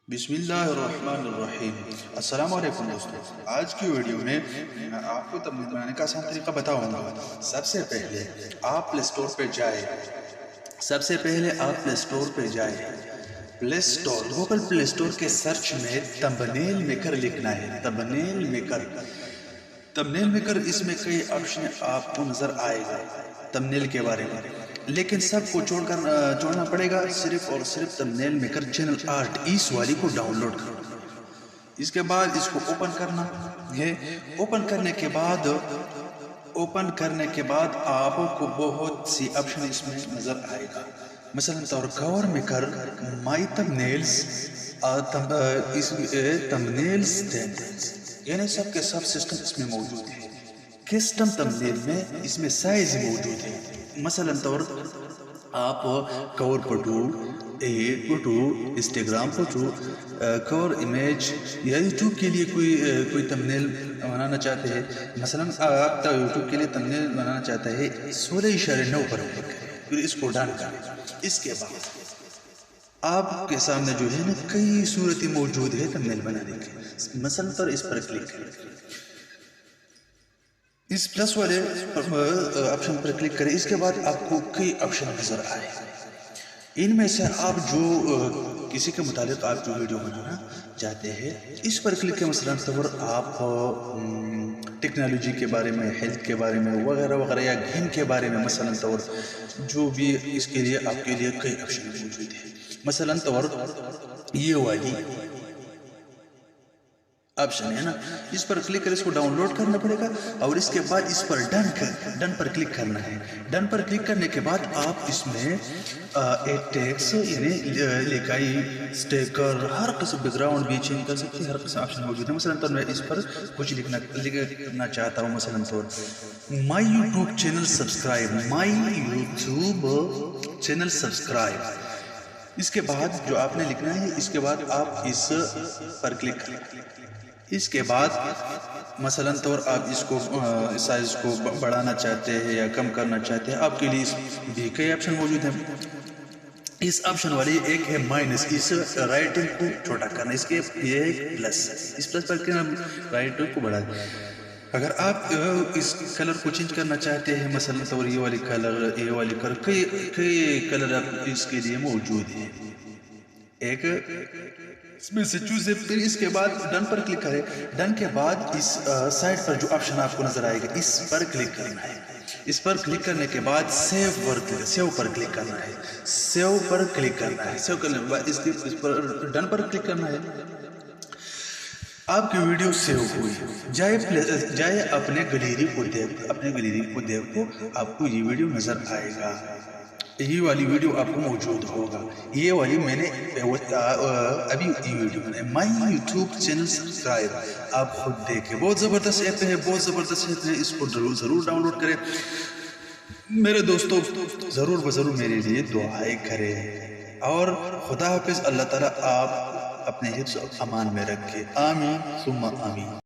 بسم اللہ الرحمن الرحیم۔ السلام علیکم دوستو، آج کی ویڈیو میں آپ کو تمنید بنانے کا آسان طریقہ بتاؤں گا۔ سب سے پہلے آپ پلے سٹور پہ جائیں، گوگل پلے سٹور کے سرچ میں تمبنیل میکر لکھنا ہے۔ تمبنیل میکر اس میں کئی آپشن آپ کو نظر آئے گا تمبنیل کے بارے میں، لیکن سب کو چھوڑنا پڑے گا، صرف اور صرف تمبنیل میکر چینل آرٹ اس والی کو ڈاؤن لوڈ کرنا۔ اس کے بعد اس کو اوپن کرنا ہے۔ اوپن کرنے کے بعد آپ کو بہت سی آپشن اس میں نظر آئے گا، مثلا طور کور میکر، مائی تمبنیلز، تمبنیلز یعنی سب کے سب سسٹم اس میں موجود ہے۔ کسٹم تمبنیل میں اس میں سائز موجود ہے، مثلا طور آپ کور فوٹو، انسٹاگرام فوٹو، کور امیج یا یوٹیوب کے لیے کوئی تمبنیل بنانا چاہتے ہیں، مثلا آپ یوٹیوب کے لیے تمبنیل بنانا چاہتے ہیں 16:9 پر پھر اس کو ڈن کریں۔ اس کے بعد آپ کے سامنے جو ہے نا کئی صورتیں موجود ہے تمبنیل بنانے کی، مثلا پر اس پر کلک کریں، اس پلس والے آپشن پر کلک کریں۔ اس کے بعد آپ کو کئی آپشن نظر آئے، ان میں سے آپ جو کسی کے متعلق آپ جو ویڈیو بنانا چاہتے ہیں اس پر کلک کریں، مثلا طور آپ ٹیکنالوجی کے بارے میں، ہیلتھ کے بارے میں وغیرہ وغیرہ، یا گیم کے بارے میں، مثلا طور جو بھی اس کے لیے آپ کے لیے کئی آپشن موجود ہیں، مثلا طور یہ والی آپشن ہے نا، اس پر کلک کریں، اس کو ڈاؤن لوڈ کرنا پڑے گا اور اس کے بعد اس پر ڈن پر کلک کرنا ہے۔ ڈن پر کلک کرنے کے بعد آپ اس میں ٹیکس یعنی لکھائی، سٹیکر، ہر قسم بیک گراؤنڈ بھی چینج کر سکتے ہیں، ہر قسم آپشن موجود ہے۔ مثلا طور میں اس پر کچھ لکھنا چاہتا ہوں، مثلا طور مائی یوٹیوب چینل سبسکرائب۔ اس کے بعد جو آپ نے لکھنا ہے، اس کے بعد آپ اس پر کلک کریں۔ اس کے بعد مثلا طور آپ اس کو سائز کو بڑھانا چاہتے ہیں یا کم کرنا چاہتے ہیں، آپ کے لیے بھی کئی آپشن موجود ہیں۔ اس آپشن والی ایک ہے مائنس، اس رائٹنگ کو چھوٹا کرنا، اس کے یہ ایک پلس، اس پلس پر رائٹنگ کو بڑھا دیں۔ اگر آپ اس کلر کو چینج کرنا چاہتے ہیں، مثلا طور یہ والی کلر، کئی کلر اس کے لیے موجود ہیں، ایک اس میں سے چوز ہے۔ پھر اس کے بعد ڈن پر کلک کریں۔ ڈن کے بعد اس سائڈ پر جو آپشن آپ کو نظر آئے گا اس پر کلک کرنا ہے۔ اس پر کلک کرنے کے بعد سیو پر کلک کرنا ہے، سیو کرنے کے بعد اس پر ڈن پر کلک کرنا ہے۔ آپ کی ویڈیو سیو ہوئی، جائے اپنے گیلری کو دیکھو، آپ کو یہ ویڈیو نظر آئے گا، یہ والی ویڈیو آپ کو موجود ہوگا۔ یہ والی میں نے ابھی یہ ویڈیو بنائی، مائی یوٹیوب چینل سبسکرائب، آپ خود دیکھیں، بہت زبردست ایپ ہے، اس کو ضرور ڈاؤن لوڈ کریں۔ میرے دوستو ضرور میرے لیے دعائیں کریں، اور خدا حافظ۔ اللہ تعالیٰ آپ اپنے حفظ و امان میں رکھے، آمین ثم آمین۔